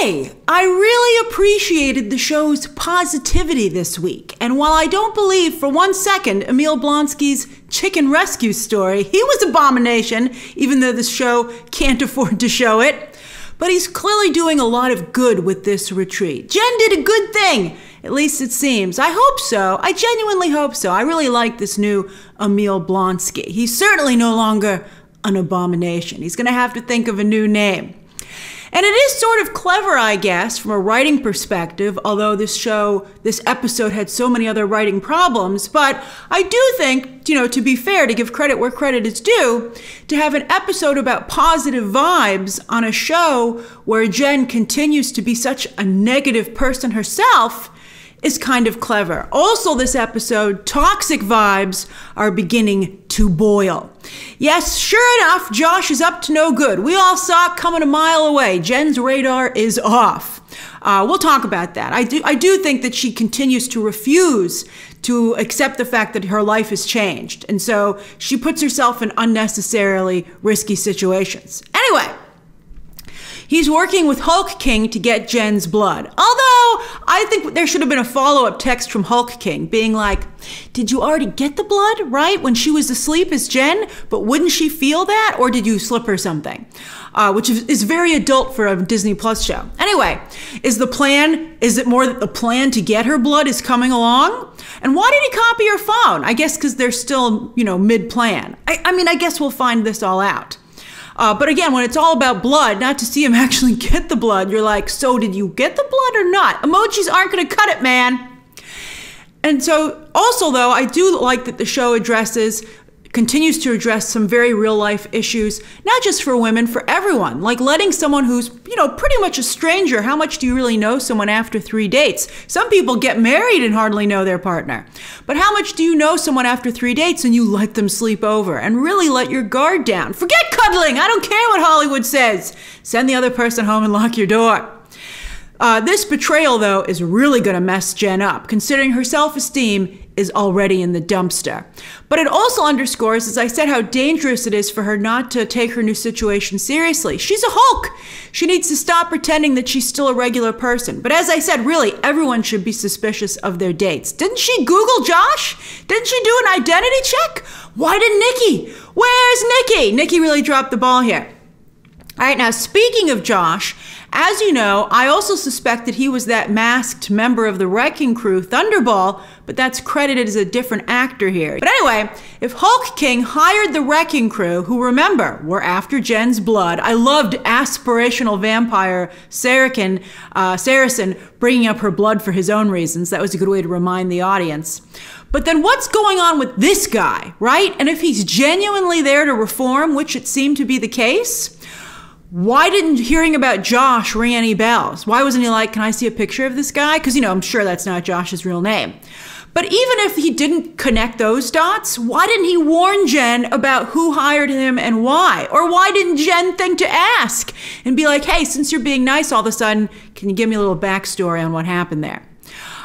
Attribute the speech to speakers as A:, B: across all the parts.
A: Hey, I really appreciated the show's positivity this week. And while I don't believe for one second Emil Blonsky's chicken rescue story, he was Abomination, even though the show can't afford to show it. But he's clearly doing a lot of good with this retreat. Jen did a good thing, at least it seems. I hope so. I genuinely hope so. I really like this new Emil Blonsky. He's certainly no longer an abomination. He's going to have to think of a new name. And it is sort of clever, I guess, from a writing perspective, although this episode had so many other writing problems. But I do think, to be fair, to give credit where credit is due, to have an episode about positive vibes on a show where Jen continues to be such a negative person herself is kind of clever. Also this episode, toxic vibes are beginning to boil. Yes, sure enough, Josh is up to no good. We all saw it coming a mile away. Jen's radar is off. We'll talk about that. I do think that she continues to refuse to accept the fact that her life has changed. And so she puts herself in unnecessarily risky situations. Anyway, he's working with Hulk King to get Jen's blood. Although, I think there should have been a follow-up text from Hulk King being like, did you already get the blood, right? When she was asleep as Jen, but wouldn't she feel that? Or did you slip her something? Which is very adult for a Disney Plus show. Anyway, is it more that the plan to get her blood is coming along? And why did he copy her phone? I guess because they're still, mid-plan. I guess we'll find this all out. But again, when it's all about blood, not to see him actually get the blood, you're like, so did you get the blood or not? Emojis aren't going to cut it, man. And so also, though, I do like that the show continues to address some very real life issues, not just for women, for everyone. Like letting someone who's, pretty much a stranger, how much do you really know someone after 3 dates? Some people get married and hardly know their partner. But how much do you know someone after 3 dates and you let them sleep over and really let your guard down? Forget cuddling. I don't care what Hollywood says. Send the other person home and lock your door. This betrayal, though, is really going to mess Jen up, considering her self-esteem is already in the dumpster. But it also underscores, as I said, how dangerous it is for her not to take her new situation seriously. She's a Hulk. She needs to stop pretending that she's still a regular person. But as I said, really, everyone should be suspicious of their dates. Didn't she Google Josh? Didn't she do an identity check? Why didn't Nikki? Where's Nikki? Nikki really dropped the ball here. All right, now speaking of Josh, as you know, I also suspect that he was that masked member of the Wrecking Crew, Thunderball, but that's credited as a different actor here. But anyway, if Hulk King hired the Wrecking Crew, who remember, were after Jen's blood, I loved aspirational vampire Saracen bringing up her blood for his own reasons. That was a good way to remind the audience. But then what's going on with this guy, right? And if he's genuinely there to reform, which it seemed to be the case, why didn't hearing about Josh ring any bells? Why wasn't he like, can I see a picture of this guy? Because, I'm sure that's not Josh's real name. But even if he didn't connect those dots, why didn't he warn Jen about who hired him and why? Or why didn't Jen think to ask and be like, hey, since you're being nice all of a sudden, can you give me a little backstory on what happened there?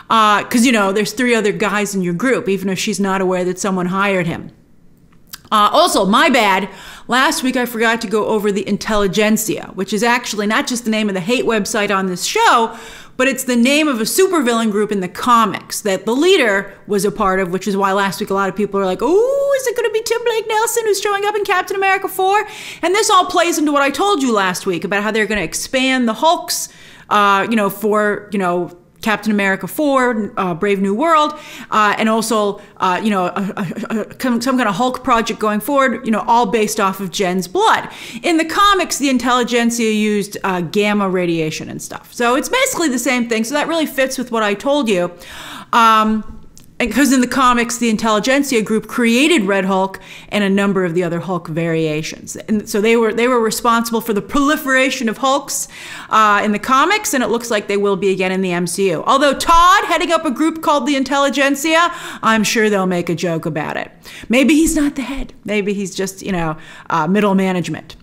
A: Because, there's 3 other guys in your group, even if she's not aware that someone hired him. Also, my bad, last week I forgot to go over the Intelligencia, which is actually not just the name of the hate website on this show, but it's the name of a supervillain group in the comics that the leader was a part of, which is why last week a lot of people are like, oh, is it going to be Tim Blake Nelson who's showing up in Captain America 4? And this all plays into what I told you last week about how they're going to expand the Hulks, for, Captain America 4, Brave New World, and also, some kind of Hulk project going forward, all based off of Jen's blood. In the comics, the Intelligencia used gamma radiation and stuff. So it's basically the same thing. So that really fits with what I told you. Because in the comics, the Intelligencia group created Red Hulk and a number of the other Hulk variations. And so they were responsible for the proliferation of Hulks in the comics, and it looks like they will be again in the MCU. Although Todd, heading up a group called the Intelligencia, I'm sure they'll make a joke about it. Maybe he's not the head. Maybe he's just, middle management.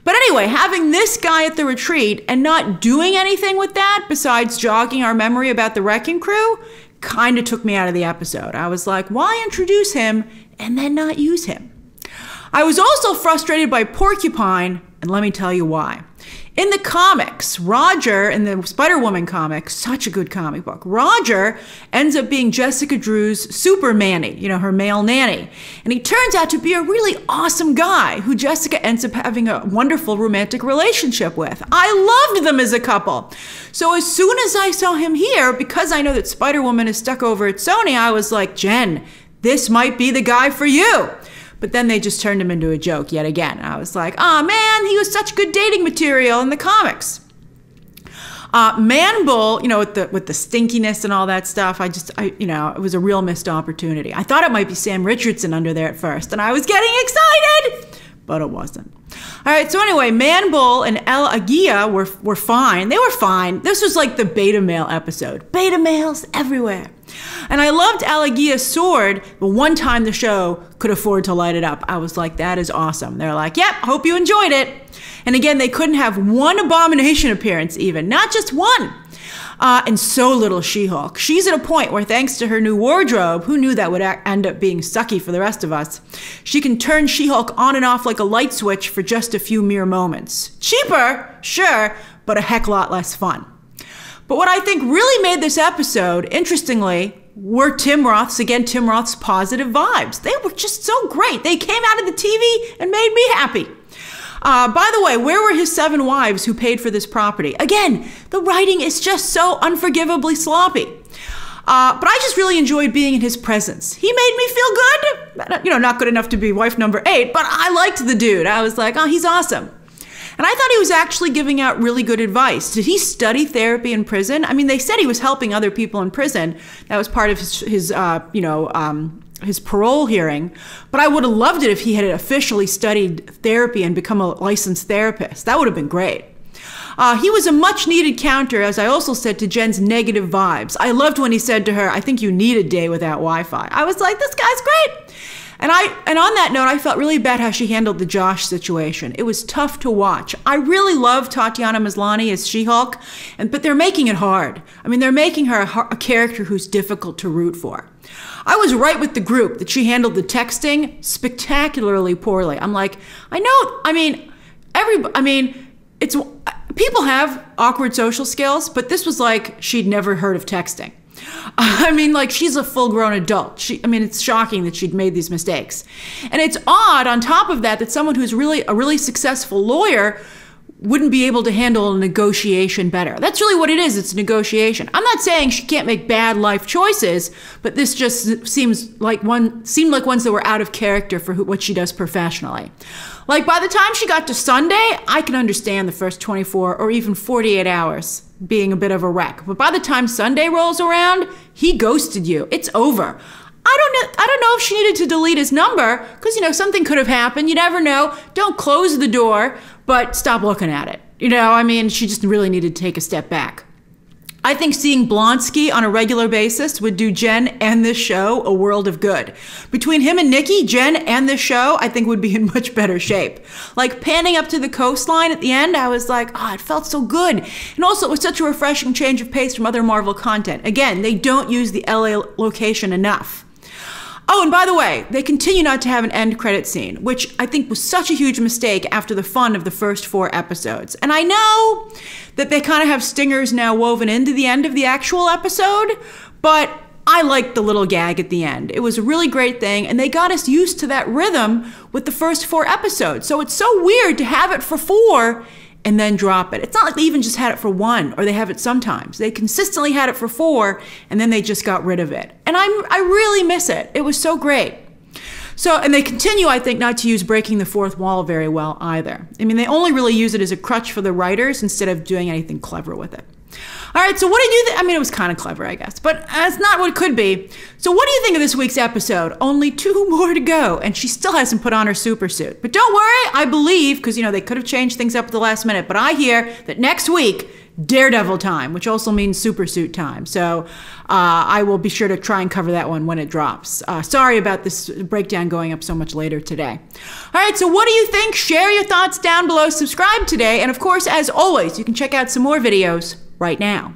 A: But anyway, having this guy at the retreat and not doing anything with that besides jogging our memory about the Wrecking Crew kind of took me out of the episode. I was like, why introduce him and then not use him? I was also frustrated by Porcupine, and let me tell you why. In the comics, Roger, in the Spider-Woman comic, such a good comic book, Roger ends up being Jessica Drew's super nanny, you know, her male nanny. And he turns out to be a really awesome guy who Jessica ends up having a wonderful romantic relationship with. I loved them as a couple. So as soon as I saw him here, because I know that Spider-Woman is stuck over at Sony, I was like, Jen, this might be the guy for you. But then they just turned him into a joke yet again. I was like, oh man, he was such good dating material in the comics. Man Bull, you know, with the stinkiness and all that stuff, you know, it was a real missed opportunity. I thought it might be Sam Richardson under there at first, and I was getting excited, but it wasn't. All right, so anyway, Man Bull and El Aguila were fine. They were fine. This was like the beta male episode. Beta males everywhere. And I loved El Aguila's sword, but one time the show could afford to light it up. I was like, that is awesome. They're like, yep, hope you enjoyed it. And again, they couldn't have one Abomination appearance even, not just one. And so little She-Hulk. She's at a point where thanks to her new wardrobe, who knew that would end up being sucky for the rest of us, she can turn She-Hulk on and off like a light switch for just a few mere moments. Cheaper, sure, but a heck lot less fun. But what I think really made this episode, interestingly, were Tim Roth's positive vibes. They were just so great. They came out of the TV and made me happy. By the way, where were his 7 wives who paid for this property? Again, the writing is just so unforgivably sloppy. But I just really enjoyed being in his presence. He made me feel good. You know, not good enough to be wife number 8, but I liked the dude. I was like, oh, he's awesome. And I thought he was actually giving out really good advice. Did he study therapy in prison? I mean, they said he was helping other people in prison. That was part of his parole hearing. But I would have loved it if he had officially studied therapy and become a licensed therapist. That would have been great. He was a much needed counter, as I also said, to Jen's negative vibes. I loved when he said to her, I think you need a day without Wi-Fi. I was like, this guy's great. And on that note, I felt really bad how she handled the Josh situation. It was tough to watch. I really love Tatiana Maslany as She-Hulk, but they're making it hard. I mean, they're making her a character who's difficult to root for. I was right with the group that she handled the texting spectacularly poorly. I'm like, people have awkward social skills, but this was like she'd never heard of texting. I mean, like, she's a full-grown adult. It's shocking that she'd made these mistakes. And it's odd, on top of that someone who's really a really successful lawyer wouldn't be able to handle a negotiation better. That's really what it is. It's a negotiation. I'm not saying she can't make bad life choices, but this just seemed like ones that were out of character for what she does professionally. Like, by the time she got to Sunday, I can understand the first 24 or even 48 hours being a bit of a wreck. But by the time Sunday rolls around, he ghosted you. It's over. I don't know if she needed to delete his number, because, you know, something could have happened. You never know. Don't close the door, but stop looking at it. You know, I mean, she just really needed to take a step back. I think seeing Blonsky on a regular basis would do Jen and this show a world of good. Between him and Nikki, Jen and this show, I think would be in much better shape. Like, panning up to the coastline at the end, I was like, oh, it felt so good. And also, it was such a refreshing change of pace from other Marvel content. Again, they don't use the LA location enough. Oh, and by the way, they continue not to have an end credit scene, which I think was such a huge mistake after the fun of the first 4 episodes. And I know that they kind of have stingers now woven into the end of the actual episode, but I liked the little gag at the end. It was a really great thing, and they got us used to that rhythm with the first 4 episodes. So it's so weird to have it for 4 and then drop it. It's not like they even just had it for 1, or they have it sometimes. They consistently had it for 4, and then they just got rid of it. And I really miss it. It was so great. So, and they continue, I think, not to use breaking the fourth wall very well either. I mean, they only really use it as a crutch for the writers instead of doing anything clever with it. All right, so what did you think? I mean, it was kind of clever, I guess, but it's not what it could be. So what do you think of this week's episode? Only 2 more to go, and she still hasn't put on her super suit. But don't worry, I believe, because, you know, they could have changed things up at the last minute, but I hear that next week, Daredevil time, which also means super suit time. So I will be sure to try and cover that one when it drops. Sorry about this breakdown going up so much later today. All right, so what do you think? Share your thoughts down below, subscribe today, and of course, as always, you can check out some more videos right now.